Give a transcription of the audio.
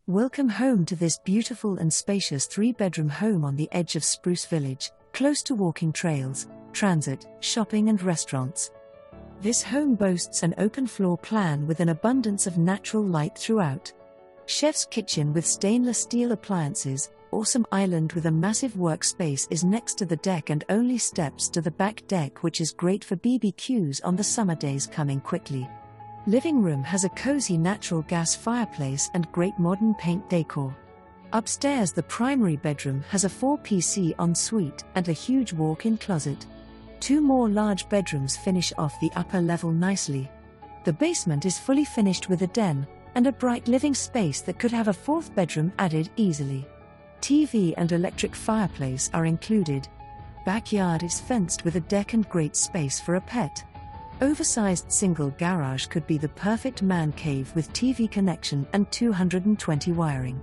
Welcome home to this beautiful and spacious 3-bedroom home on the edge of Spruce Villiage, close to walking trails, transit, shopping and restaurants. This home boasts an open floor plan with an abundance of natural light throughout. Chef's kitchen with stainless steel appliances, awesome island with a massive workspace is next to the deck and only steps to the back deck, which is great for BBQs on the summer days coming quickly. Living room has a cozy natural gas fireplace and great modern paint decor. Upstairs, the primary bedroom has a 4-piece ensuite and a huge walk-in closet. 2 more large bedrooms finish off the upper level nicely. The basement is fully finished with a den and a bright living space that could have a 4th bedroom added easily. TV and electric fireplace are included. Backyard is fenced with a deck and great space for a pet. Oversized single garage could be the perfect man cave with TV connection and 220 wiring.